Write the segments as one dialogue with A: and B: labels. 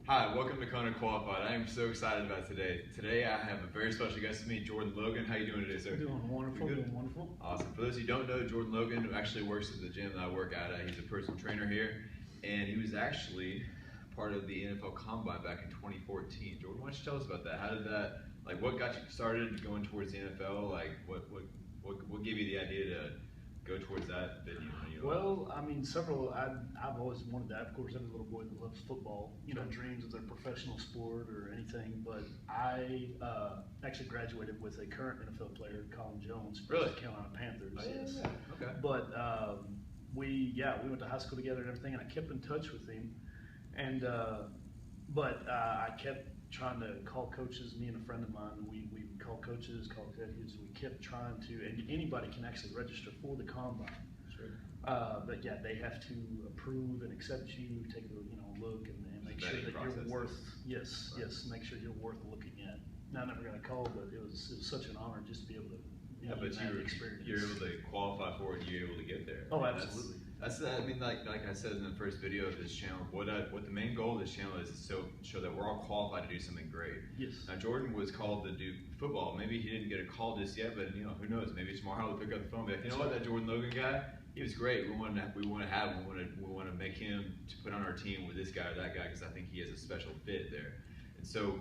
A: Hi, welcome to Kona Qualified. I am so excited about today. Today I have a very special guest with me, Jordan Logan. How are you doing today, sir?
B: Doing wonderful, doing wonderful.
A: Awesome. For those who don't know, Jordan Logan actually works at the gym that I work at. He's a personal trainer here, and he was actually part of the NFL Combine back in 2014. Jordan, why don't you tell us about that? How did that, like, what got you started going towards the NFL? Like, what gave you the idea to go towards that venue?
B: Well, I mean, I've always wanted that. Of course, every little boy that loves football, dreams of their professional sport or anything. But I actually graduated with a current NFL player, Colin Jones, from the Carolina Panthers.
A: Oh,
B: yes.
A: Yeah. Okay.
B: But we went to high school together and everything, and I kept in touch with him. And I kept trying to call coaches. Me and a friend of mine, we call coaches, call executives. We kept trying to, and anybody can actually register for the combine.
A: Sure.
B: But yeah, they have to approve and accept you, take a look and make sure that you're worth. Yes, right. Yes, make sure you're worth looking at. Now, I never got a call, but it was such an honor just to be able to.
A: But you're able to qualify for it. You're able to get there.
B: Oh, absolutely.
A: That's I mean, like I said in the first video of this channel, what the main goal of this channel is to show that we're all qualified to do something great.
B: Yes.
A: Now Jordan was called to do football. Maybe he didn't get a call just yet, but who knows? Maybe tomorrow he'll pick up the phone and be like, you know what, that Jordan Logan guy, he was great. We want to have him. We want to make him to put on our team with this guy or that guy because I think he has a special fit there. And so,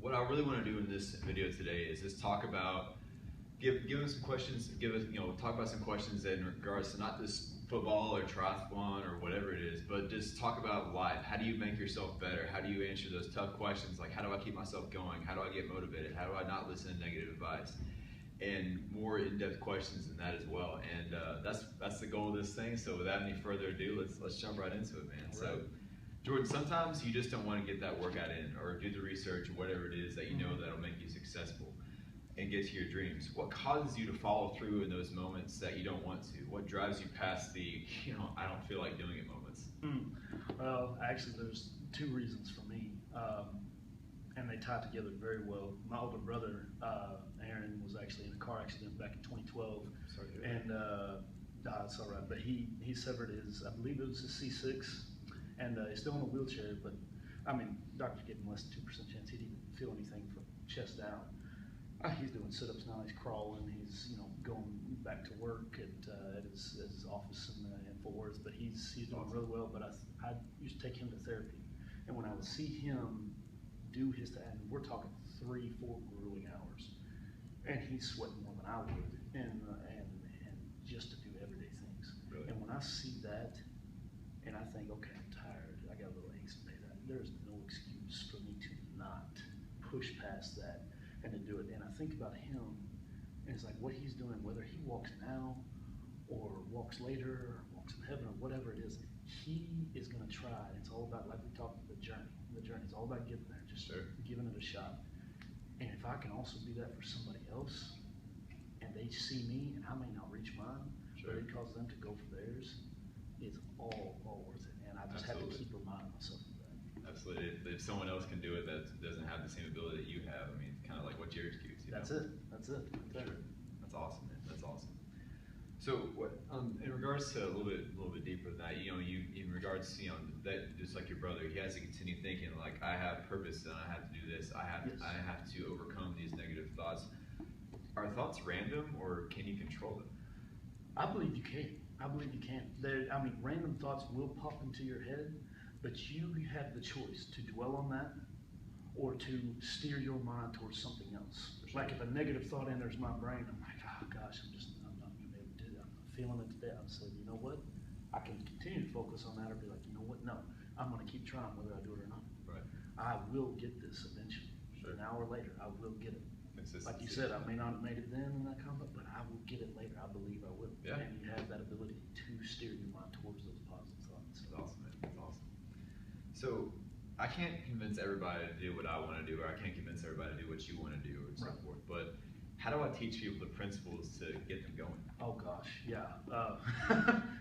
A: what I really want to do in this video today is just talk about. Give us some questions. Talk about some questions in regards to not just football or triathlon or whatever it is, but just talk about life. How do you make yourself better? How do you answer those tough questions? Like, how do I keep myself going? How do I get motivated? How do I not listen to negative advice? And more in-depth questions than that as well. And that's the goal of this thing. So without any further ado, let's jump right into it, man.
B: All
A: so,
B: right.
A: Jordan, sometimes you just don't want to get that workout in or do the research or whatever it is that you know that'll make you successful and get to your dreams. What causes you to follow through in those moments that you don't want to? What drives you past the, I don't feel like doing it moments?
B: Well, actually, there's two reasons for me, and they tie together very well. My older brother, Aaron, was actually in a car accident back in 2012.
A: Sorry to hear
B: and it's all right, but he severed his, I believe it was his C6, and he's still in a wheelchair, but I mean, doctors gave him less than 2% chance he didn't feel anything from chest down. He's doing sit-ups now. He's crawling. He's going back to work at his office in Fort Worth. But he's doing really well. But I used to take him to therapy, and when I would see him do his, and we're talking 3-4 grueling hours, and he's sweating more than I would, and just to do everyday things.
A: Really?
B: And when I see that, and I think, okay, I'm tired. I got a little aches today. There's no excuse for me to not push past that and to do it. And I think about him, and it's like what he's doing, whether he walks now or walks later or walks in heaven or whatever it is, he is going to try. And it's all about, like we talked about, the journey. The journey is all about getting there, just giving it a shot. And if I can also do that for somebody else, and they see me, and I may not reach mine, but it causes them to go for theirs, it's all worth it. And I just have to keep reminding myself of that.
A: Absolutely. If someone else can do it that doesn't have the same ability that you have, I mean, kind of like what's your excuse?
B: That's it. That's it.
A: Sure. That's awesome, man. That's awesome. So, what in regards to a little bit deeper than that, you in regards to that, just like your brother, he has to continue thinking like, I have purpose and I have to do this. I have to overcome these negative thoughts. Are thoughts random or can you control them?
B: I believe you can. I believe you can. Random thoughts will pop into your head, but you have the choice to dwell on that or to steer your mind towards something else.
A: Sure.
B: Like if a negative thought enters my brain, I'm like, oh gosh, I'm not going to be able to do that. I'm not feeling it today. I said, you know what? I can continue to focus on that or be like, you know what? No, I'm going to keep trying whether I do it or not.
A: Right.
B: I will get this eventually.
A: Sure.
B: An hour later, I will get it. Like you said, I may not have made it then in that combat, but I will get it later. I believe I will.
A: Yeah.
B: And you have that ability to steer your mind towards those positive thoughts.
A: That's awesome, man. That's awesome. So, I can't convince everybody to do what I want to do, or I can't convince everybody to do what you want to do, or so forth. But how do I teach people the principles to get them going?
B: Oh gosh, yeah.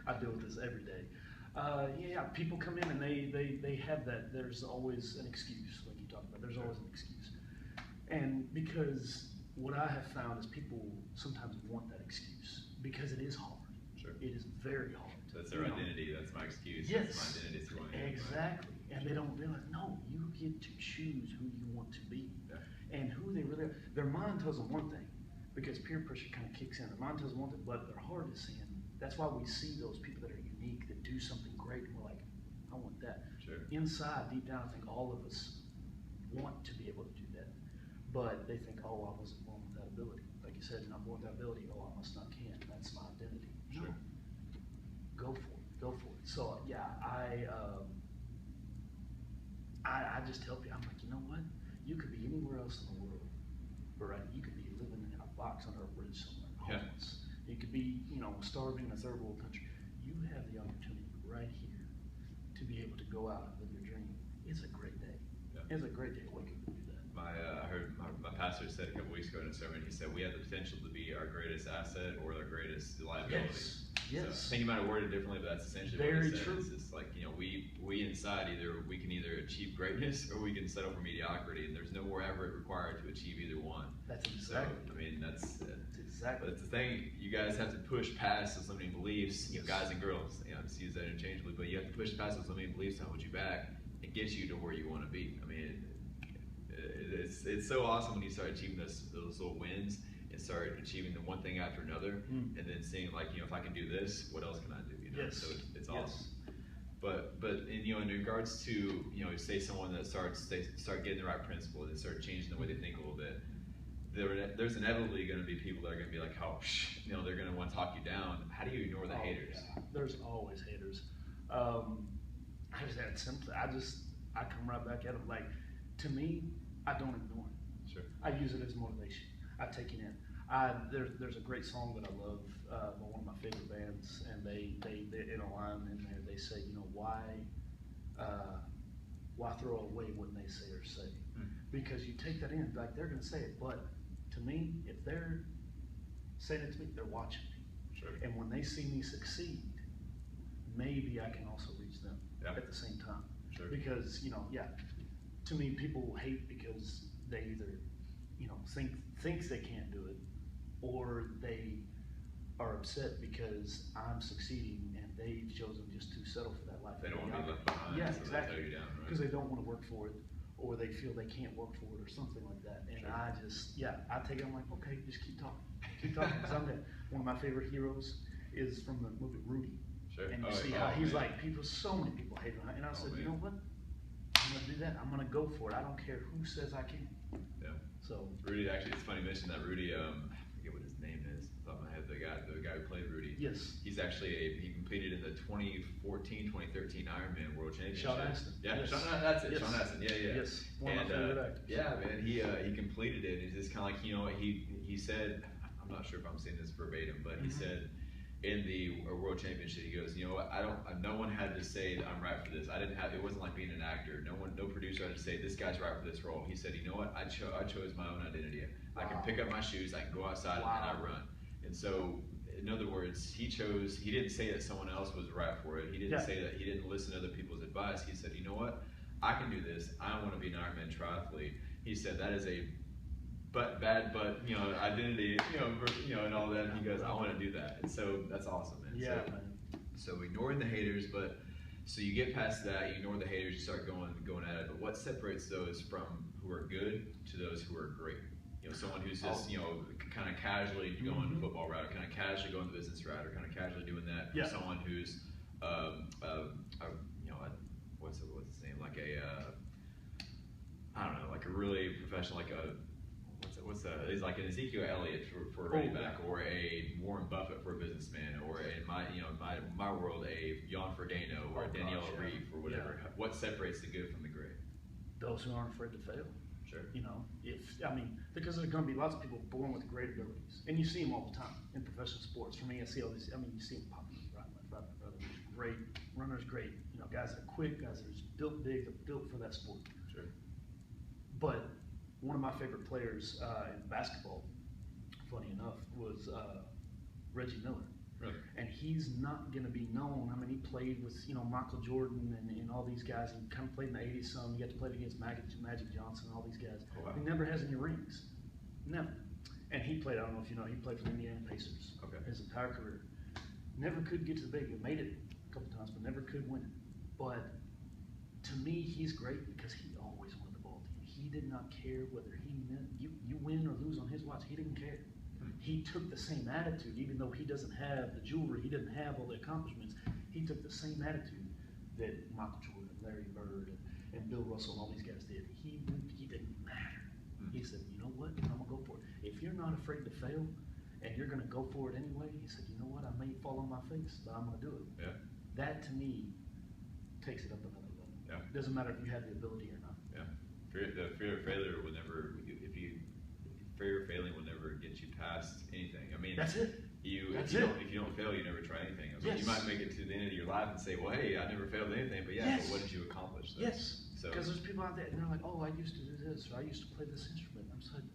B: I deal with this every day. People come in and they have that. There's always an excuse, like you talked about. There's always an excuse. And because what I have found is people sometimes want that excuse because it is hard.
A: Sure.
B: It is very hard.
A: That's their identity. That's my excuse.
B: Yes.
A: That's my identity. It's who I am.
B: Exactly. And they don't realize, no, you get to choose who you want to be.
A: Yeah.
B: And who they really are. Their mind tells them one thing, because peer pressure kind of kicks in. Their mind tells them one thing, but their heart is saying, that's why we see those people that are unique, that do something great, and we're like, I want that.
A: Sure.
B: Inside, deep down, I think all of us want to be able to do that. But they think, oh, I wasn't born with that ability. Like you said, not born with that ability, oh, I must not can. That's my identity.
A: Sure.
B: No. Go for it. Go for it. So, yeah, I just tell people, I'm like, you know what? You could be anywhere else in the world, right? You could be living in a box under a bridge somewhere, homeless. Yeah. You could be, starving in a third world country. You have the opportunity right here to be able to go out and live your dream. It's a great day. Yeah. It's a great day to wake up and do that.
A: I heard my pastor said a couple weeks ago in a sermon, he said, we have the potential to be our greatest asset or our greatest liability.
B: Yes.
A: So I think you might have worded it differently, but that's essentially
B: very
A: what he said.
B: true.
A: It's just like, we inside we can either achieve greatness or we can settle for mediocrity, and there's no more effort required to achieve either one.
B: That's exactly.
A: So, I mean, that's
B: exactly.
A: But it's the thing, you guys have to push past those limiting beliefs, guys and girls, just use that interchangeably, but you have to push past those limiting beliefs that hold you back and get you to where you want to be. I mean, it's so awesome when you start achieving those little wins and start achieving the one thing after another, and then seeing like, if I can do this, what else can I do?
B: Yes.
A: So it's awesome. But in regards to say someone that start getting the right principles and start changing the way they think a little bit, there's inevitably going to be people that are going to be like, oh, they're going to want to talk you down. How do you ignore the haters?
B: Yeah. There's always haters. I just had simply, I come right back at them. Like, to me, I don't ignore it.
A: Sure.
B: I use it as motivation. I take it in. There's a great song that I love by one of my favorite bands, and they in a line in there they say, why throw away what they say or say? Because you take that in, like they're gonna say it, but to me, if they're saying it to me, they're watching me.
A: Sure.
B: And when they see me succeed, maybe I can also reach them at the same time.
A: Sure.
B: Because to me, people hate because they either thinks they can't do it, or they are upset because I'm succeeding and they've chosen just to settle for that life.
A: They don't want to be left behind.
B: Yeah,
A: so
B: exactly.
A: They tear you down, right?
B: Because they don't want to work for it, or they feel they can't work for it, or something like that. And I take it. I'm like, okay, just keep talking, because I'm that. One of my favorite heroes is from the movie Rudy.
A: Sure.
B: And you see how he's like, so many people hate him. And I said, you know what? I'm gonna do that. I'm gonna go for it. I don't care who says I can't.
A: Yeah.
B: So
A: Rudy, actually, it's funny you mentioned that. Rudy, I forget what his name is. Off the top of my head, the guy who played Rudy.
B: Yes.
A: He's actually he competed in the 2014-2013 Ironman World Championship.
B: Sean Astin.
A: Yeah,
B: yes.
A: that's it.
B: Yes.
A: Sean Astin. Yeah.
B: Yes. One of my favorite actors.
A: Yeah, man. He completed it. It's just kind of like he said. I'm not sure if I'm saying this verbatim, but he said in the World Championship, he goes, no one had to say that I'm right for this. It wasn't like being an actor. No producer had to say this guy's right for this role. He said, you know what? I chose my own identity. Wow. I can pick up my shoes, I can go outside, and I run. And so, in other words, he didn't say that someone else was right for it. He didn't say that he didn't listen to other people's advice. He said, you know what? I can do this. I want to be an Ironman triathlete. He said that is a bad identity, and all that. And he goes, I want to do that. And so that's awesome, man.
B: Yeah,
A: so,
B: man.
A: So ignoring the haters, so you get past that, you ignore the haters, you start going at it. But what separates those from who are good to those who are great? Someone who's just kind of casually going the football route, or kind of casually going the business route, or kind of casually doing that. Yeah. Someone who's what's his name? Like I don't know, like a really professional, like a he's like an Ezekiel Elliott for a running back, or a Warren Buffett for a businessman, or in my world, a Jan Frodeno or a Danielle Reeve or whatever. Yeah. What separates the good from the great?
B: Those who aren't afraid to fail.
A: Sure.
B: Because there's going to be lots of people born with great abilities, and you see them all the time in professional sports. For me, I see all these. You see them popping right, great runners, great. Guys that are quick, guys that are built big, they're built for that sport.
A: Sure.
B: But one of my favorite players in basketball, funny enough, was Reggie Miller.
A: Really?
B: And he's not going to be known. He played with Michael Jordan and all these guys. He kind of played in the '80s some. He got to play against Magic Johnson and all these guys.
A: Oh, wow.
B: He never has any rings, never. And he played. I don't know if you know. He played for the Indiana Pacers.
A: Okay.
B: His entire career. Never could get to the big. Made it a couple times, but never could win it. But to me, he's great because he always wanted the ball team. He did not care whether he meant you win or lose on his watch. He didn't care. He took the same attitude, even though he doesn't have the jewelry, he doesn't have all the accomplishments. He took the same attitude that Michael Jordan, Larry Bird, and Bill Russell, and all these guys did. He didn't matter. He said, you know what? I'm gonna go for it. If you're not afraid to fail, and you're gonna go for it anyway, he said, you know what? I may fall on my face, but I'm gonna do it.
A: Yeah.
B: That to me takes it up another level.
A: Yeah.
B: Doesn't matter if you have the ability or not.
A: Yeah. The fear of failure will never. Fear of failing will never get you past anything. I mean,
B: that's it.
A: If you don't fail, you never try anything. I mean, you might make it to the end of your life and say, well, hey, I never failed anything, but but what did you accomplish? Though?
B: Yes. Because there's people out there and they're like, oh, I used to do this, or I used to play this instrument. I'm like,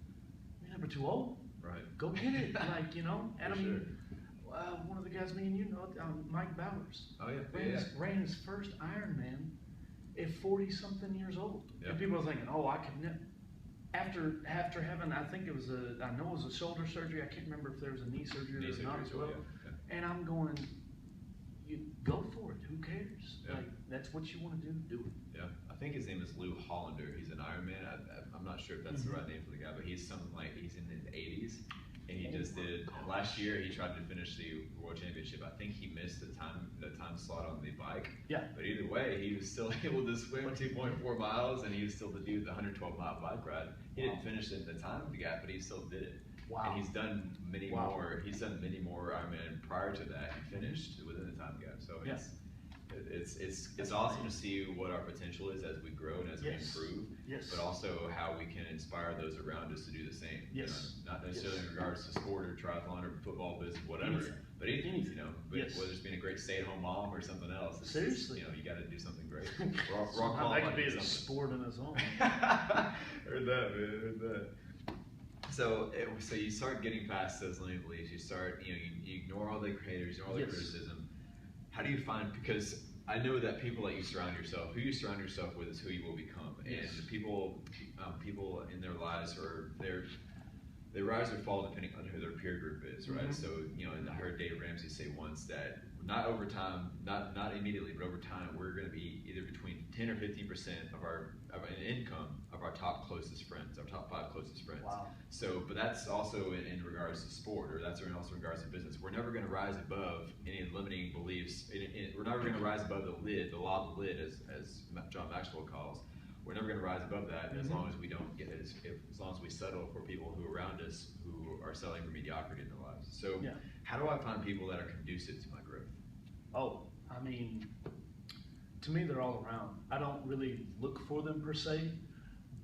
B: you're never too old.
A: Right.
B: Go get it. Like, you know, and I mean, one of the guys, me and you know, Mike Bowers.
A: Oh yeah.
B: Ran his first Ironman at 40-something years old.
A: Yeah.
B: And people are thinking, oh, I could never. After having, I know it was a shoulder surgery. I can't remember if there was a knee surgery or not as well. Yeah. And I'm going, you go for it. Who cares?
A: Yeah.
B: Like, that's what you want to do it.
A: Yeah. I think his name is Lou Hollander. He's an Ironman. I'm not sure if that's the right name for the guy, but he's something like he's in his 80s. And he just did last year. He tried to finish the World Championship. I think he missed the time slot on the bike.
B: Yeah.
A: But either way, he was still able to swim 2.4 miles, and he was still to do the 112-mile bike ride. He didn't finish it in the time gap, but he still did it.
B: Wow.
A: And he's done many more. He's done many more Ironman prior to that. He finished within the time gap. So it's awesome to see what our potential is as we grow and as we improve.
B: Yes.
A: But also how we can inspire those around us to do the same.
B: Yes.
A: You know, not necessarily in regards to sport or triathlon or football, business, whatever. But anything, you know, whether it's being a great stay-at-home mom or something else.
B: Seriously.
A: You know, you got to do something great.
B: That could be a sport in its own.
A: Heard that, man. Heard that. So you start getting past those limiting beliefs. You start, you ignore all the haters, ignore all the criticism. How do you find, because I know that people that you surround yourself, who you surround yourself with is who you will become. And people in their lives they rise or fall depending on who their peer group is, right? So, and I heard Dave Ramsey say once that not over time, not immediately, but over time, we're going to be either between 10 or 50% of an income of our top closest friends, our top 5 closest friends.
B: Wow.
A: So, but that's also in regards to sport, or that's also in regards to business. We're never going to rise above any limiting beliefs. We're never going to rise above the law of the lid, as John Maxwell calls. We're never going to rise above that as long as we don't get it, as long as we settle for people who are around us who are settling for mediocrity in their lives. So how do I find people that are conducive to my growth?
B: Oh, I mean, to me, they're all around. I don't really look for them per se,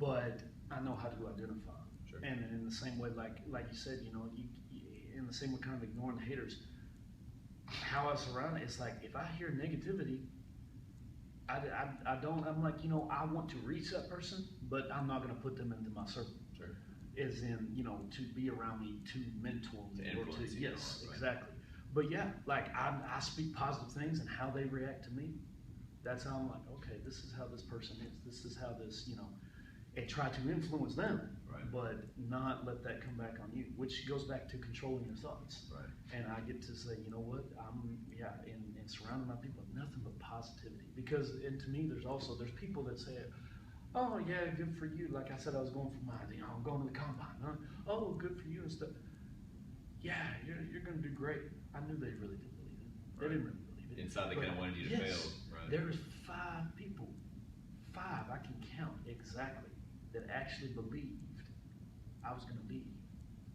B: but I know how to identify them.
A: Sure.
B: And in the same way, like you said, in the same way, kind of ignoring the haters, how I surround it, it's like, if I hear negativity, I'm like, I want to reach that person, but I'm not going to put them into my circle.
A: Sure.
B: As in, to be around me, to mentor me.
A: Yes,
B: right. Exactly. But yeah, like I speak positive things, and how they react to me, that's how I'm like, okay, this is how this person is. This is how this, and try to influence them,
A: right,
B: but not let that come back on you, which goes back to controlling your thoughts.
A: Right. And
B: I get to say, you know what, and surrounding my people with nothing but positivity. Because, and to me, there's people that say, oh yeah, good for you. Like I said, I was going for mine, I'm going to the combine. Huh? Oh, good for you and stuff. Yeah, you're going to do great. I knew they really didn't believe it. They didn't really believe it.
A: Inside, they kind of wanted you to fail. Right.
B: There's 5 people, I can count exactly, that actually believed I was going to leave.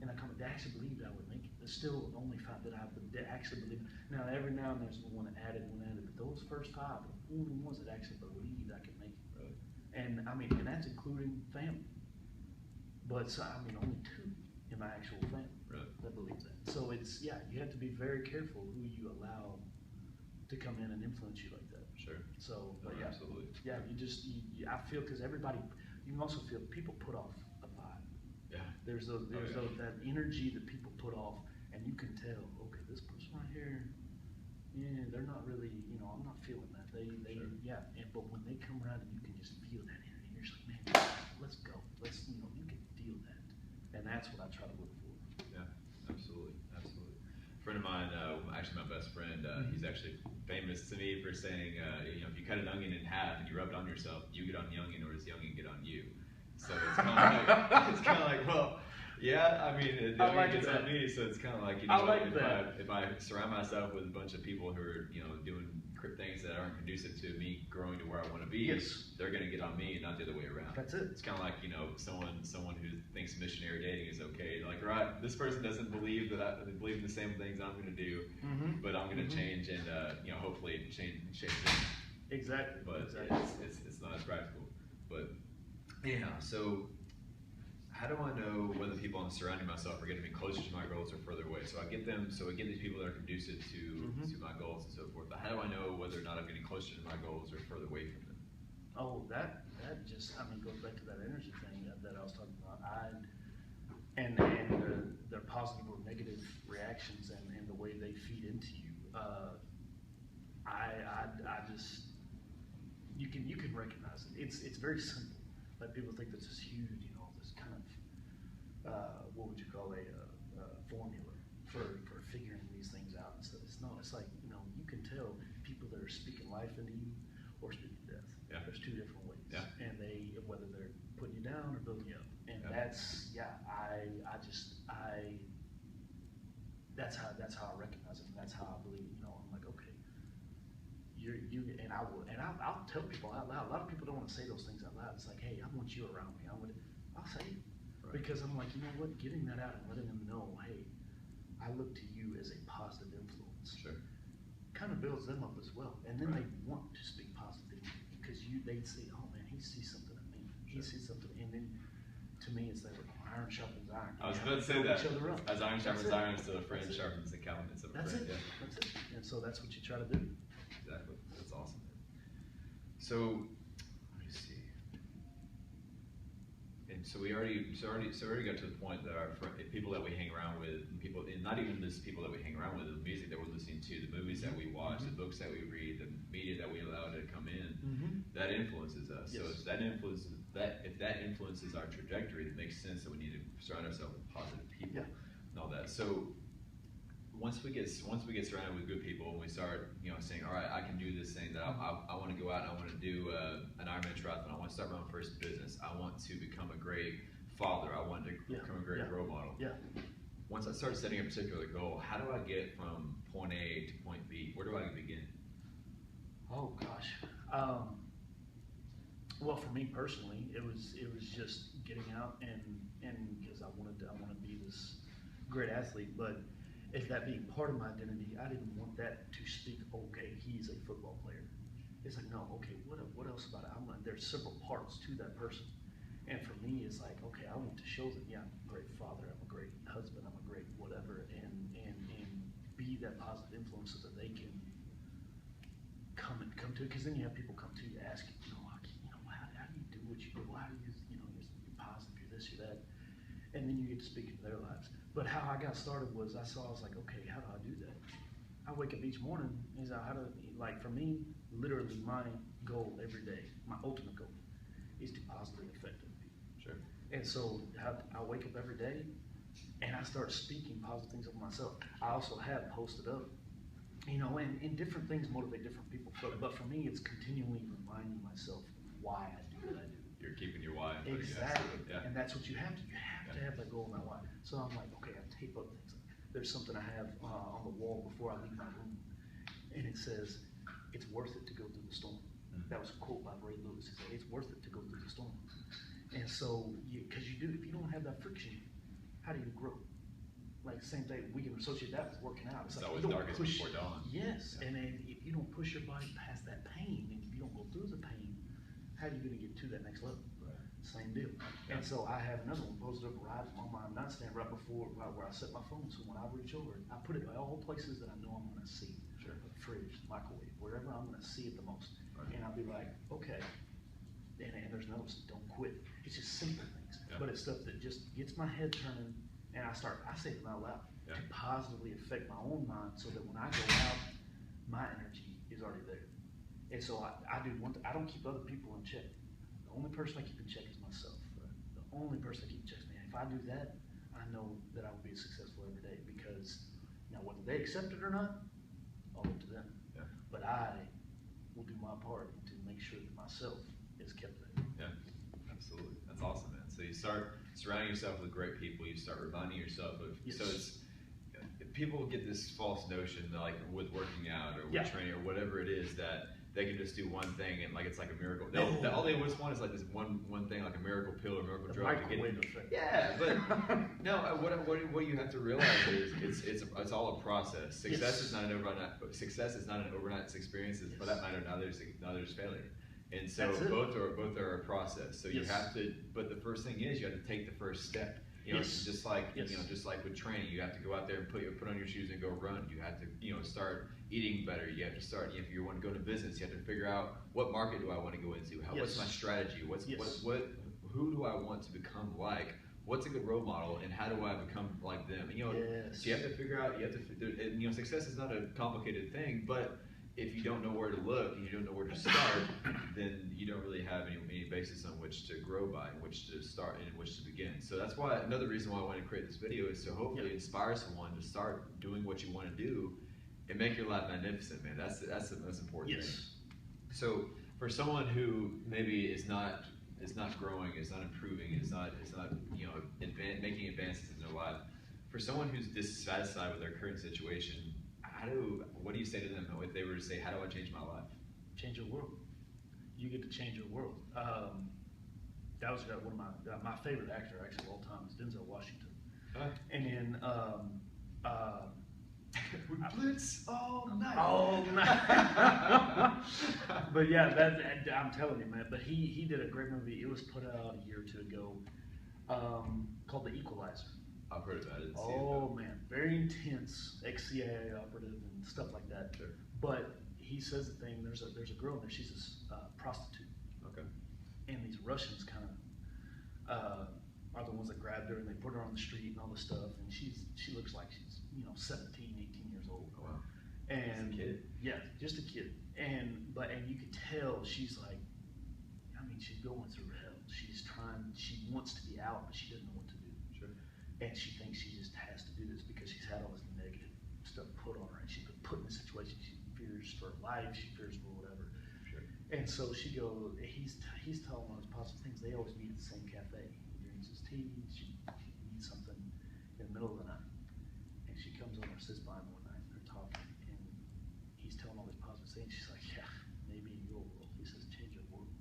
B: And they actually believed I would make it. There's still only 5 that actually believe. Now, every now and then there's one added, but those first 5 are the only ones that actually believed I could make it.
A: Really?
B: And that's including family. But only 2 in my actual family that believe that. So you have to be very careful who you allow to come in and influence you like that.
A: Sure.
B: So, but
A: absolutely.
B: Yeah, I feel, because everybody, you can also feel people put off a vibe.
A: Yeah.
B: There's that energy that people put off, and you can tell, okay, this person right here, they're not really, I'm not feeling that. But when they come around and you can just feel that energy, you're just like, man, let's go. You can feel that. And that's what I try to look for.
A: Yeah, absolutely. friend of mine, actually my best friend, he's actually famous to me for saying, if you cut an onion in half and you rub it on yourself, you get on the onion, or does the onion get on you? So it's kind of like, well, yeah, I mean, the onion gets on me, so it's kind of like, if I surround myself with a bunch of people who are, doing things that aren't conducive to me growing to where I want to be, they're going to get on me and not the other way around.
B: That's it.
A: It's kind of like, someone who thinks missionary dating is okay. Like, right, this person doesn't believe that I believe in the same things I'm going to do, but I'm going to change and, hopefully change them.
B: Exactly.
A: But it's not as practical. But anyhow, so how do I know whether people I'm surrounding myself are getting me closer to my goals or further away? So I get these people that are conducive to my goals and so forth. But how do I know whether or not I'm getting closer to my goals or further away from them?
B: Oh, that just, goes back to that energy thing that I was talking about. And their positive or negative reactions and the way they feed into you. I just, you can recognize it. It's very simple. Like, people think this is huge, this kind of, what would you call a formula for figuring these things out. So it's not, it's like, you can tell people that are speaking life into you or speaking death.
A: Yeah.
B: There's two different ways.
A: Yeah.
B: And whether they're putting you down or building you up. And that's how I recognize it. And that's how I believe, I'm like, okay, I'll tell people out loud. A lot of people don't want to say those things out loud. It's like, hey, I want you around me. I'll say it. Right. Because I'm like, you know what, getting that out and letting them know, hey, I look to you as a positive influence.
A: Sure.
B: Kind of builds them up as well. And then they want to speak positively because they say, oh man, he sees something in me. He sees something. And then to me, it's like iron sharpens iron.
A: I was about to say that. As iron sharpens iron, so a friend sharpens the countenance of a friend.
B: That's it. That's it. And so that's what you try to do.
A: Exactly. That's awesome. So let me see. And so we already got to the point that our people that we hang around with, and not even just people that we hang around with, the music that we're listening to, the movies that we watch, the books that we read, the media that we allow to come in, that influences us.
B: Yes.
A: So if that influences our trajectory, it makes sense that we need to surround ourselves with positive people and all that. So once we get surrounded with good people and we start saying, all right, I can do this thing that I want to go out and I want to do an Ironman triathlon. I want to start my own first business. I want to become a great father. I want to become a great role model. Yeah. Once I start setting a particular goal, how do I get from point A to point B? Where do I begin?
B: Oh gosh. Well, for me personally, it was just getting out and because I want to be this great athlete, but if that being part of my identity, I didn't want that to speak, okay, he's a football player. It's like, no, okay, what else about it? There's several parts to that person. And for me, it's like, okay, I want to show them, I'm a great father, I'm a great husband, I'm a great whatever, and be that positive influence so that they can come to it. Because then you have people come to you ask you, how do you do what you do? How do you, you're positive, you're this, you're that. And then you get to speak into their lives. But how I got started was I was like, okay, how do I do that? I wake up each morning and say, for me, literally my goal every day, my ultimate goal is to positively affect other people.
A: Sure.
B: And so I wake up every day and I start speaking positive things of myself. I also have posted up, and different things motivate different people. But for me, it's continually reminding myself why I do what I do.
A: You're keeping your why.
B: Exactly. Yeah. And that's what you have to. You have to have that goal and that why. So I'm like, okay, I tape up things. There's something I have on the wall before I leave my room, and it says, "It's worth it to go through the storm." That was a quote by Ray Lewis. He said, "It's worth it to go through the storm." And so, because you do, if you don't have that friction, how do you grow? Like the same thing, we can associate that with working out.
A: It's like always darkest before dawn.
B: Yes, and then if you don't push your body past that pain, and if you don't go through the pain, how are you going to get to that next level? Same deal. Yeah. And so I have another one posted up right on my nightstand right before where I set my phone. So when I reach over, I put it in all places that I know I'm going to see.
A: Sure.
B: The fridge, microwave, wherever I'm going to see it the most. Right. And I'll be like, okay. And there's notes, don't quit. It's just simple things. Yeah. But it's stuff that just gets my head turning. And I say them out loud to positively affect my own mind so that when I go out, my energy is already there. And so I do one thing. I don't keep other people in check. The only person I keep in check is myself. Right. The only person I keep in check is me. If I do that, I know that I will be successful every day because Now, whether they accept it or not, all up to them.
A: Yeah.
B: But I will do my part to make sure that myself is kept there.
A: Yeah, absolutely. That's awesome, man. So you start surrounding yourself with great people. You start reminding yourself of.
B: Yes.
A: So it's people get this false notion that like with working out or with
B: Yeah.
A: training or whatever it is that they can just do one thing and like it's like a miracle.
B: No.
A: All they always want is like this one thing, like a miracle pill or miracle
B: The
A: drug to get
B: microwave effect.
A: Yeah, but no. What you have to realize is it's all a process. Success
B: Yes.
A: is not an overnight. Success is not an overnight experience. For that matter, neither is failure. And so both are a process. So you have to. But the first thing is you have to take the first step. You know,
B: Yes.
A: just like
B: Yes.
A: just like with training, you have to go out there and put on your shoes and go run. You have to start eating better. You have to start if you want to go into business, you have to figure out what market do I want to go into. What's my strategy? Who do I want to become like? What's a good role model, and how do I become like them? And, so you have to figure out. Success is not a complicated thing, but if you don't know where to look and you don't know where to start, then you don't really have any basis on which to grow by, in which to start, and in which to begin. So that's why another reason why I wanted to create this video is to hopefully inspire someone to start doing what you want to do and make your life magnificent, man. That's the most important thing. So for someone who maybe is not growing, is not improving, is not making advances in their life, for someone who's dissatisfied with their current situation, what do you say to them if they were to say, how do I change my life?
B: Change your world. You get to change your world. That was one of my favorite actor actually of all time is Denzel Washington. And then
A: we blitz all night.
B: All night. But yeah, I'm telling you, man. But he did a great movie. It was put out a year or two ago, called The Equalizer.
A: I've heard about it.
B: Oh man, very intense, ex-CIA operative and stuff like that.
A: Sure.
B: But he says the thing. There's a girl in there. She's a prostitute.
A: Okay.
B: And these Russians kind of are the ones that grabbed her and they put her on the street and all this stuff. And she looks like she's 17, 18 years old.
A: Oh, wow.
B: And
A: just a kid.
B: Yeah, just a kid. And you could tell she's like, she's going through hell. She wants to be out, but she doesn't know what to do.
A: Sure.
B: And she thinks she just has to do this because she's had all this negative stuff put on her, and she's been put in a situation. She fears for her life. She fears for whatever.
A: Sure. And
B: so she goes. He's telling her those positive things. They always meet at the same cafe. He drinks his tea. She needs something in the middle of the night, and she comes over and sits by him one night, and they're talking, and he's telling all these positive things. She's like, yeah, maybe in your world. He says, change your world.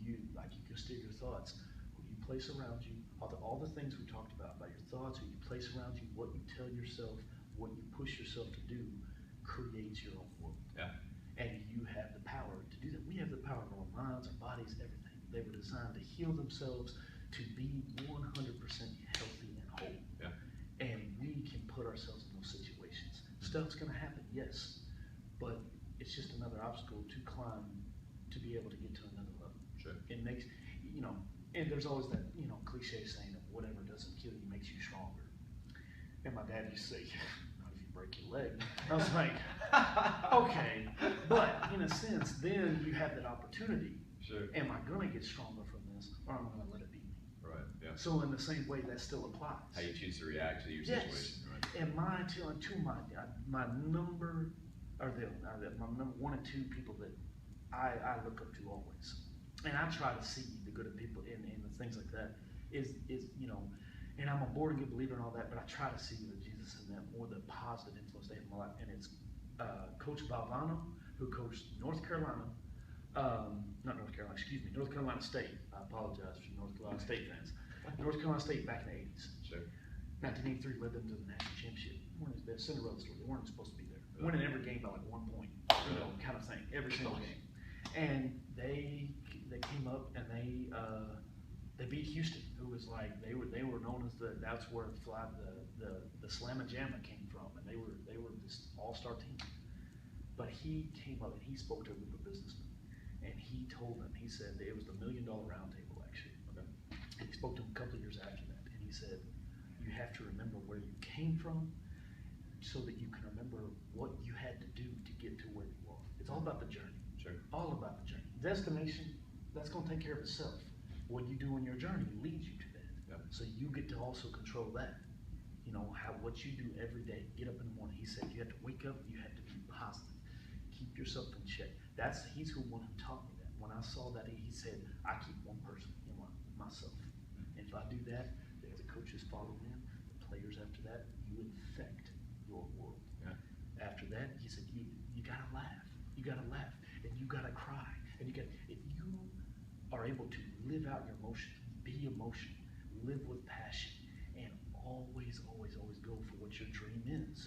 B: You can steer your thoughts. Who you place around you, all the things we talked about your thoughts, who you place around you, what you tell yourself, what you push yourself to do, creates your own world.
A: Yeah.
B: And you have the power to do that. We have the power in our minds, our bodies, everything. They were designed to heal themselves, to be 100% healthy and whole.
A: Yeah.
B: And we can put ourselves in those situations. Stuff's going to happen, yes, but it's just another obstacle to climb to be able to get to another level.
A: Sure.
B: It makes, and there's always that, cliche saying that whatever doesn't kill you makes you stronger. And my dad used to say, not if you break your leg. I was like, okay, but in a sense, then you have that opportunity.
A: Sure.
B: Am I going to get stronger from this, or am I going to let it beat me?
A: Right. Yeah.
B: So in the same way, that still applies.
A: How you choose to react to your situation. Right.
B: And my number, or my number one and two people that I look up to always, and I try to see the good in people and the things like that is and I'm a born again believer and all that, but I try to see the Jesus in them or the positive influence they have in my life. And it's Coach Valvano, who coached North Carolina State. I apologize for North Carolina State fans. North Carolina State back in the 80s.
A: Sure.
B: 1983 led them to the national championship. They're Cinderella story. They weren't supposed to be there. Winning every game by like 1 point, kind of thing, every single game. And they came up and they beat Houston, who was like they were known as that's where the Slamma Jamma came from, and they were this all-star team. But he came up and he spoke to a group of businessmen, and he told them, he said it was the $1 Million Roundtable actually. Okay. And he spoke to them a couple of years after that, and he said, you have to remember where you came from, so that you can remember what you had to do to get to where you are. It's all about the journey.
A: Sure.
B: All about the journey. Destination, that's going to take care of itself. What you do on your journey leads you to that.
A: Yep.
B: So you get to also control that. what you do every day, get up in the morning. He said you have to wake up, you have to be positive. Keep yourself in check. He's the one who taught me that. When I saw that, he said, I keep one person in myself. And if I do that, the coaches follow him, the players after that, you infect your world.
A: Yeah.
B: After that, he said, you gotta laugh. You gotta laugh. And you gotta cry. And if you are able to live out your emotions, be emotional, live with passion, and always, always, always go for what your dream is,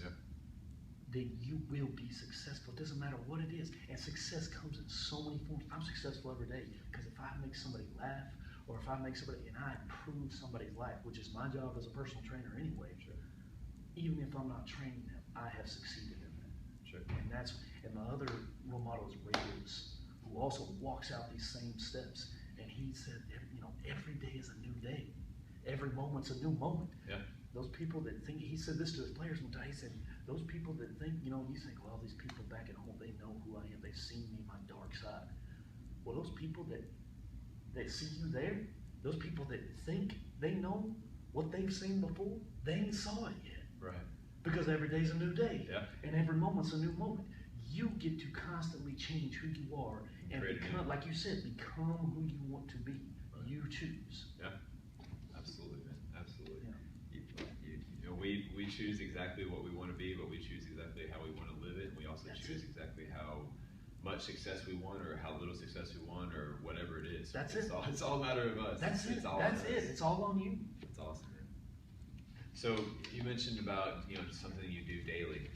B: then you will be successful. It doesn't matter what it is. And success comes in so many forms. I'm successful every day because if I make somebody laugh, or if I make somebody, and I improve somebody's life, which is my job as a personal trainer anyway, even if I'm not training them, I have succeeded in that.
A: Sure.
B: And my other role model is Ray Lewis, who also walks out these same steps. And he said, every day is a new day. Every moment's a new moment.
A: Yeah.
B: Those people that think, he said this to his players one time, he said, those people that think, you think, well, these people back at home, they know who I am. They've seen me, my dark side. Well, those people that see you there, those people that think they know what they've seen before, they ain't saw it yet.
A: Right.
B: Because every day's a new day.
A: Yeah.
B: And every moment's a new moment. You get to constantly change who you are and become, like you said, become who you want to be. Right. You choose.
A: Yeah. Absolutely, man. Absolutely.
B: Yeah.
A: We choose exactly what we want to be, but we choose exactly how we want to live it, and we also choose exactly how much success we want, or how little success we want, or whatever it is. It's all a matter of us.
B: That's it. It's all on you.
A: It's awesome, man. So you mentioned about something you do daily.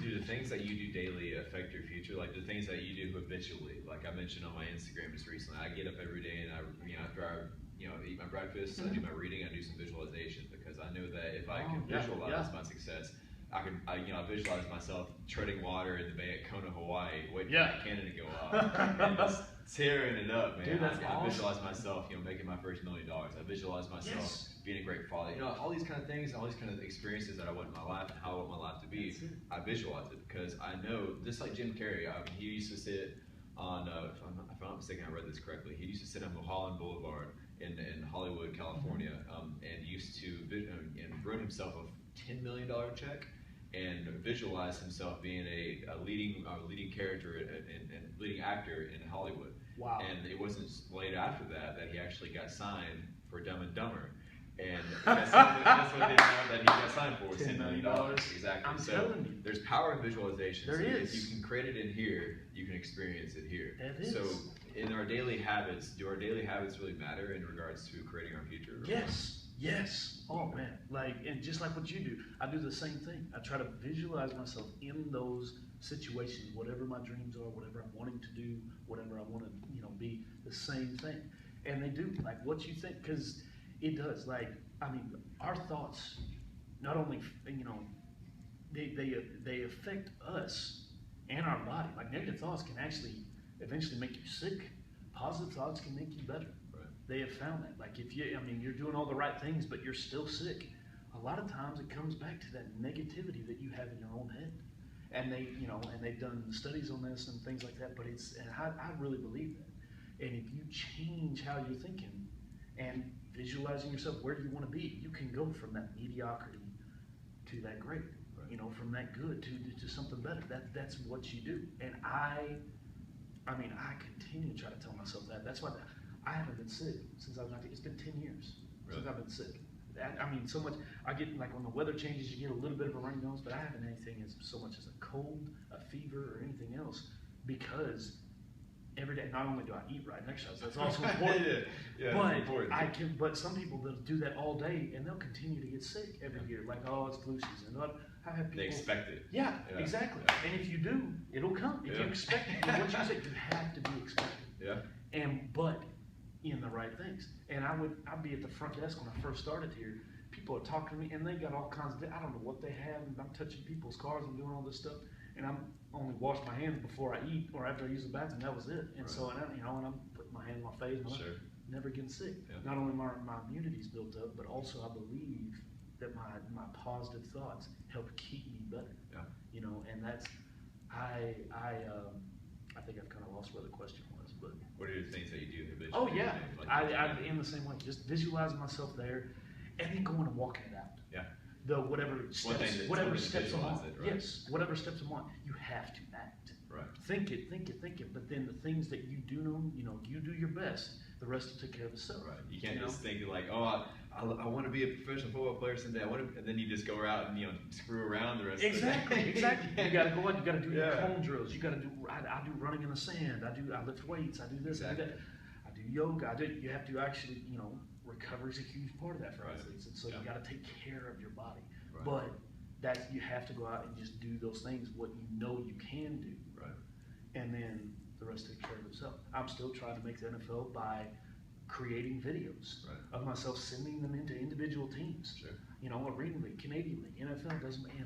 A: Do the things that you do daily affect your future? Like the things that you do habitually? Like I mentioned on my Instagram just recently, I get up every day and after I eat my breakfast, I do my reading, I do some visualization, because I know that if I can visualize my success, I visualize myself treading water in the bay at Kona, Hawaii, waiting for that cannon to go off, and just tearing it up, man.
B: Dude, that's
A: I
B: awesome.
A: visualize myself, making my first $1 million. I visualize myself being a great father. All these kind of things, all these kind of experiences that I want in my life and how I want my life to be. I visualize it because I know, just like Jim Carrey, he used to sit on, if I'm not mistaken, I read this correctly, he used to sit on Mulholland Boulevard in Hollywood, California, and used to and wrote himself a $10 million check, and visualize himself being a leading character and leading actor in Hollywood.
B: Wow.
A: And it wasn't late after that he actually got signed for Dumb and Dumber. And that's what they found that he got signed for, was $10 million. Exactly.
B: I'm telling you.
A: There's power in visualization.
B: There is.
A: If you can create it in here, you can experience it here.
B: That is.
A: So in our daily habits, do our daily habits really matter in regards to creating our future?
B: Yes. Oh man, and just like what you do, I do the same thing. I try to visualize myself in those situations, whatever my dreams are, whatever I'm wanting to do, whatever I want to, be, the same thing. And they do, like what you think, because it does. Our thoughts, not only, they affect us and our body. Like negative thoughts can actually eventually make you sick. Positive thoughts can make you better. They have found that. Like if you're doing all the right things, but you're still sick. A lot of times it comes back to that negativity that you have in your own head. And they've done studies on this and things like that, but I really believe that. And if you change how you're thinking and visualizing yourself, where do you want to be? You can go from that mediocrity to that great, from that good to something better. That's what you do. And I continue to try to tell myself that. That's why I haven't been sick since I was 19. It's been 10 years since I've been sick. So much. I get, like when the weather changes, you get a little bit of a runny nose, but I haven't had anything as so much as a cold, a fever, or anything else, because every day, not only do I eat right and exercise, that's also important. But some people that'll do that all day and they'll continue to get sick every year. Like, it's flu season. I have people.
A: They expect it.
B: Yeah, exactly. And if you do, it'll come. If you expect it, what you say, you have to be expecting.
A: Yeah.
B: But in the right things. And I'd be at the front desk when I first started here. People are talking to me, and they got all kinds of, I don't know what they have, and I'm touching people's cars and doing all this stuff, and I'm only wash my hands before I eat or after I use the bathroom. That was it. And so, and I'm putting my hand in my face, and I'm never getting sick. Yeah. Not only my immunity's built up, but also I believe that my positive thoughts help keep me better.
A: Yeah.
B: And that's, I think I've kind of lost where the question was, but.
A: What are the things that you do habitually?
B: Oh yeah, I am the same way. Just visualizing myself there, and then going and walking it out. whatever steps,
A: thing
B: whatever
A: to
B: steps them on.
A: visualize it, right?
B: Yes, whatever steps them on, you have to act.
A: Right.
B: Think it. But then the things that you do know, you do your best. The rest will take care of itself.
A: Right. You can't just think like, oh, I want to be a professional football player someday. And then you just go out and screw around the rest of the day.
B: Exactly. You got to go out. You got to do your cone drills. You got to do. I do running in the sand. I lift weights. I do this. I do that. I do yoga. You have to actually, recovery is a huge part of that for athletes. And so you got to take care of your body. Right. But you have to go out and just do those things, what you know you can do.
A: Right.
B: And then the rest take care of itself. I'm still trying to make the NFL by creating videos of myself, sending them into individual teams.
A: Sure.
B: Arena League, Canadian League, NFL doesn't mean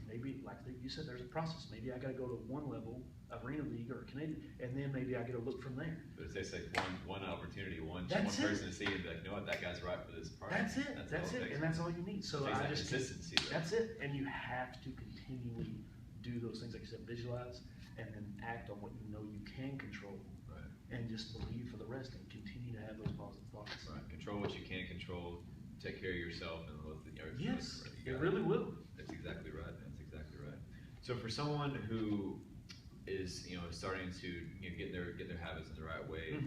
B: maybe like you said, there's a process. Maybe I got to go to one level, Arena League or Canadian, and then maybe I get to look from there.
A: But it's like one opportunity, one person to see and be like, you know what, that guy's right for this part.
B: That's it. That's it, and that's all you need. So I just
A: consistency.
B: That's it, and you have to continually do those things, like you said, visualize, and then act on what you know you can control, and just believe for the rest, and continue to have those positive thoughts.
A: Right. Control what you can control. Take care of yourself, and
B: yes, it really will.
A: That's exactly right. That's exactly right. So for someone who is starting to get their habits in the right way,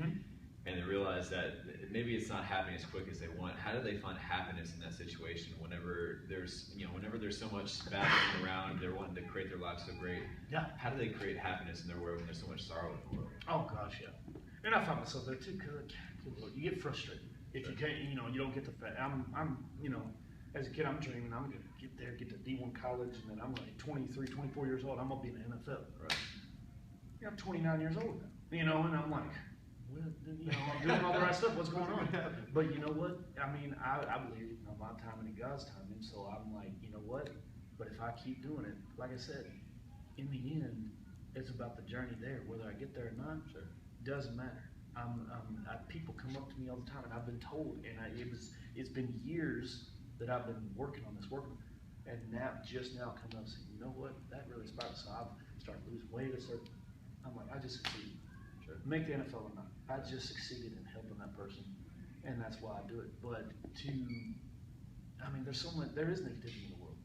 A: and they realize that maybe it's not happening as quick as they want, how do they find happiness in that situation whenever there's so much bad going around, they're wanting to create their life so great?
B: Yeah.
A: How do they create happiness in their world when there's so much sorrow in the world?
B: Oh gosh, yeah. And I find myself there too, because you get frustrated if you can't, you don't get the fact. I'm as a kid, I'm dreaming I'm gonna get there, get to D1 college, and then I'm like 23, 24 years old. I'm gonna be in the NFL.
A: Right.
B: I'm 29 years old now, and I'm like, well, I'm doing all the right stuff. What's going on? But you know what? I mean, I believe my timing and God's timing. So I'm like, you know what? But if I keep doing it, like I said, in the end, it's about the journey there. Whether I get there or not, doesn't matter. People come up to me all the time, and I've been told, and it's been years that I've been working on this, and just now coming up and saying, you know what? That really inspired me. So I've started losing weight. I'm like, I just succeeded. Sure. Make the NFL or not, I just succeeded in helping that person, and that's why I do it. But there is negativity in the world,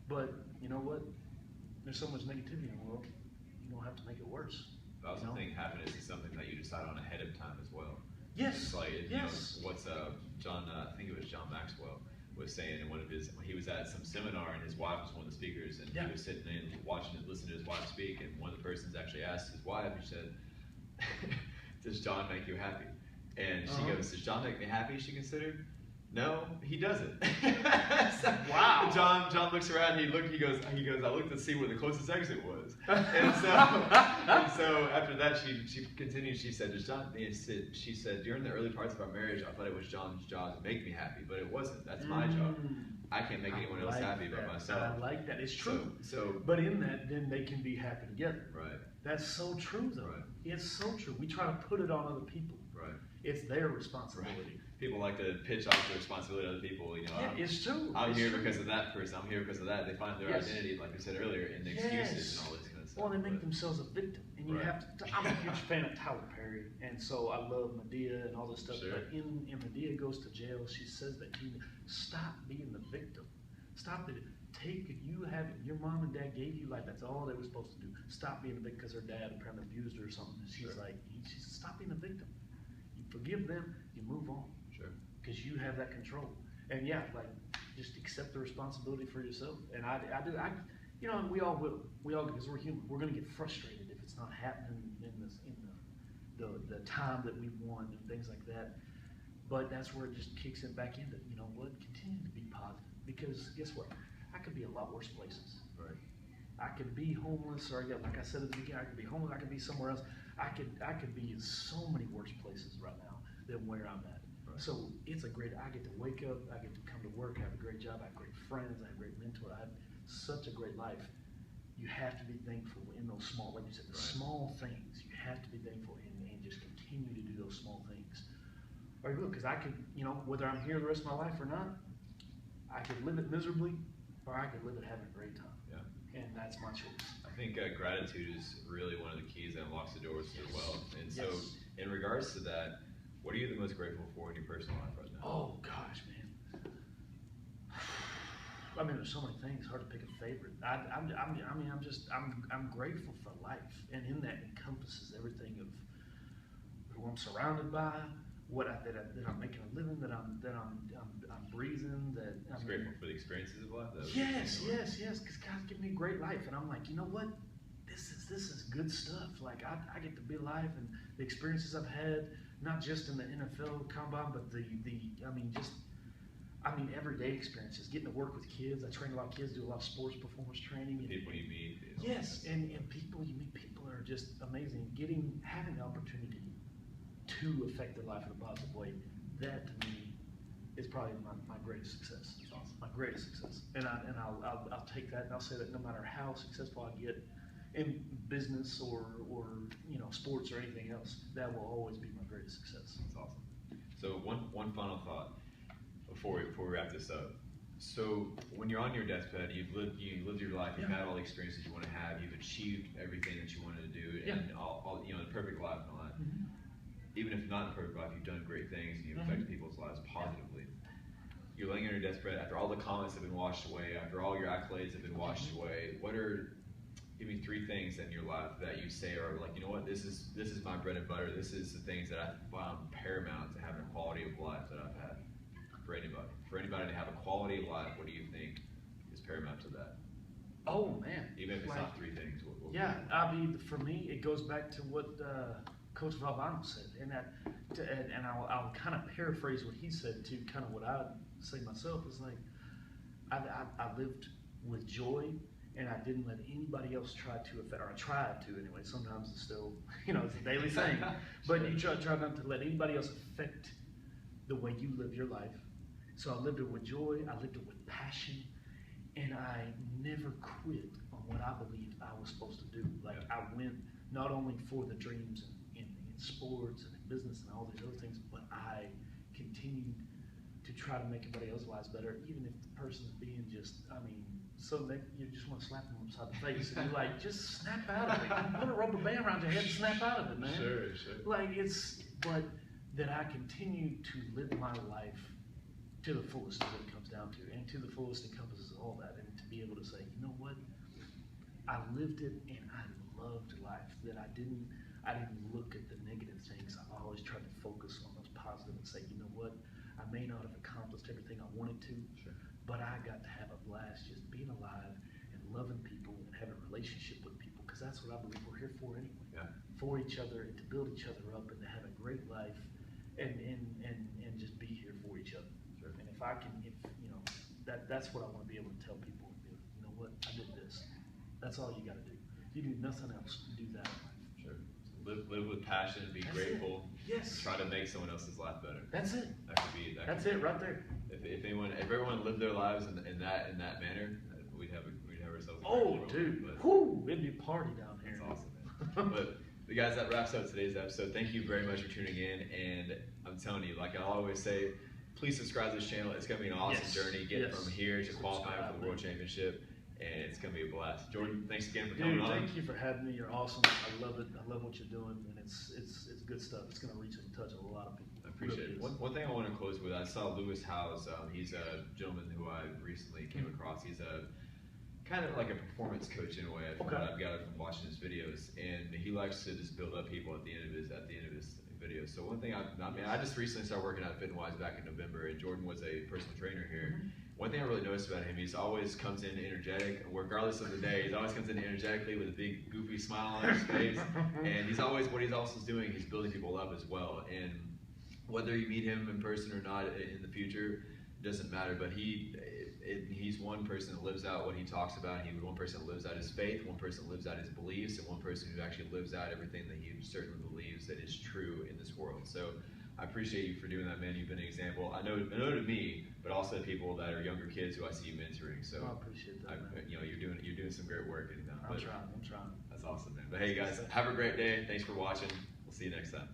B: but you know what? There's so much negativity in the world, you don't have to make it worse.
A: I also think happiness is something that you decide on ahead of time as well.
B: Yes.
A: It's like,
B: yes.
A: What's John? I think it was John Maxwell was saying in one of his. He was at some seminar and his wife was one of the speakers, and he was sitting in listening to his wife speak, and one of the persons actually asked his wife. He said, "Does John make you happy?" And she goes, "Does John make me happy?" She considered. No, he doesn't. So,
B: wow.
A: John looks around. He goes. I looked to see where the closest exit was. And so after that, she continued. She said, "Does John?" She said, "During the early parts of our marriage, I thought it was John's job to make me happy, but it wasn't. That's my job. I can't make anyone else happy but myself."
B: I like that. It's true.
A: So,
B: but in that, then they can be happy together.
A: Right.
B: That's so true, though.
A: Right.
B: It's so true. We try to put it on other people.
A: Right.
B: It's their responsibility.
A: Right. People like to pitch off the responsibility to other people.
B: It's true.
A: I'm here because of that person. I'm here because of that. They find their identity, like we said earlier, in the excuses and all this kind of stuff.
B: Well, they make themselves a victim, and you have to. I'm a huge fan of Tyler Perry, and so I love Medea and all this stuff.
A: Sure.
B: But in Medea Goes to Jail, she says that stop being the victim. Stop it. Your mom and dad gave you life. That's all they were supposed to do. Stop being a victim because her dad apparently abused her or something. And she said, stop being a victim. You forgive them. You move on. Because you have that control. And just accept the responsibility for yourself. And I do. And we all will. We all, because we're human. We're going to get frustrated if it's not happening in the time that we want and things like that. But that's where it just kicks it back into, you know what, continue to be positive. Because guess what? I could be a lot worse places.
A: Right.
B: I could be homeless, or like I said at the beginning, I could be homeless. I could be somewhere else. I could be in so many worse places right now than where I'm at. Right. So I get to wake up, I get to come to work, I have a great job, I have great friends, I have a great mentor, I have such a great life. You have to be thankful in those small, like you said, the small things. You have to be thankful and just continue to do those small things. Or look, because I could, whether I'm here the rest of my life or not, I could live it miserably, or I could live it having a great time. Yeah. And that's my choice.
A: I think gratitude is really one of the keys that unlocks the doors to wealth. And so, in regards to that, what are you the most grateful for in your personal life right now?
B: Oh gosh, man. I mean, there's so many things. Hard to pick a favorite. I'm grateful for life, and in that encompasses everything of who I'm surrounded by, that I'm making a living, that I'm breathing. That
A: I'm grateful for the experiences of life.
B: Yes, because God's given me a great life, and I'm like, you know what? This is good stuff. Like I get to be alive, and the experiences I've had, not just in the NFL combine, but everyday experiences. Getting to work with kids. I train a lot of kids, do a lot of sports performance training.
A: People you meet.
B: Yes, and people you meet, people are just amazing. Having the opportunity to affect their life in a positive way, that to me is probably my greatest success.
A: That's awesome.
B: My greatest success. And I'll take that, and I'll say that no matter how successful I get in business or sports or anything else, that will always be my greatest success.
A: That's awesome. So one final thought before we wrap this up. So when you're on your deathbed, you've lived your life, you've had all the experiences you want to have, you've achieved everything that you wanted to do, and all the perfect life and all that.
B: Mm-hmm.
A: Even if not in a perfect life, you've done great things and you've affected people's lives positively. You're laying on your deathbed after all the comments have been washed away, after all your accolades have been washed away. Give me 3 things in your life that you say are like, you know what, this is my bread and butter. This is the things that I found paramount to having a quality of life that I've had for anybody. For anybody to have a quality of life, what do you think is paramount to that?
B: Oh man!
A: Even if it's not 3 things.
B: For me, it goes back to what Coach Valvano said, and I'll kind of paraphrase what he said to kind of what I say myself is like, I lived with joy. And I didn't let anybody else try to affect, or I tried to anyway. Sometimes it's still, it's a daily thing. But you try not to let anybody else affect the way you live your life. So I lived it with joy. I lived it with passion. And I never quit on what I believed I was supposed to do. Like I went not only for the dreams in sports and in business and all these other things, but I continued to try to make everybody else's lives better, even if the person's being so you just want to slap them upside the face, and you're like, just snap out of it. Put a rubber band around your head and snap out of it, man.
A: Sure.
B: But that I continue to live my life to the fullest is what it comes down to, and to the fullest encompasses all that, and to be able to say, you know what, I lived it and I loved life. That I didn't look at the negative things. I always tried to focus on those positive and say, you know what, I may not have accomplished everything I wanted to.
A: Sure.
B: But I got to have a blast just being alive and loving people and having a relationship with people, because that's what I believe we're here for anyway.
A: Yeah.
B: For each other and to build each other up and to have a great life and just be here for each other.
A: Sure.
B: And that's what I want to be able to tell people. You know what, I did this. That's all you got to do. If you do nothing else, do that in life.
A: Sure. Live with passion, be grateful.
B: Yes.
A: Try to make someone else's life better.
B: That's it. That's it right there.
A: If everyone lived their lives in that manner, we'd have ourselves.
B: It'd be a party down here.
A: That's awesome, man. But guys, that wraps up today's episode. Thank you very much for tuning in, and I'm telling you, like I always say, please subscribe to this channel. It's gonna be an awesome journey getting from here to qualifying for the World Championship, and it's gonna be a blast. Jordan, thanks again for coming on.
B: Thank you for having me. You're awesome. I love it. I love what you're doing, and it's good stuff. It's gonna reach and touch a lot of people.
A: I appreciate it. One thing I want to close with, I saw Lewis Howes. He's a gentleman who I recently came across. He's a kind of like a performance coach in a way. I've got it from watching his videos, and he likes to just build up people at the end of his videos. So one thing I just recently started working out at FitNWise back in November, and Jordan was a personal trainer here. Mm-hmm. One thing I really noticed about him, he's always comes in energetic, regardless of the day. He always comes in energetically with a big goofy smile on his face, and what he's also doing, he's building people up as well. And whether you meet him in person or not in the future, doesn't matter. But he's one person that lives out what he talks about. He's one person that lives out his faith, one person that lives out his beliefs, and one person who actually lives out everything that he certainly believes that is true in this world. So I appreciate you for doing that, man. You've been an example. I know to me, but also to people that are younger kids who I see you mentoring. So
B: I appreciate that, man.
A: You're doing some great work.
B: I'm trying.
A: That's awesome, man. But hey, guys, have a great day. Thanks for watching. We'll see you next time.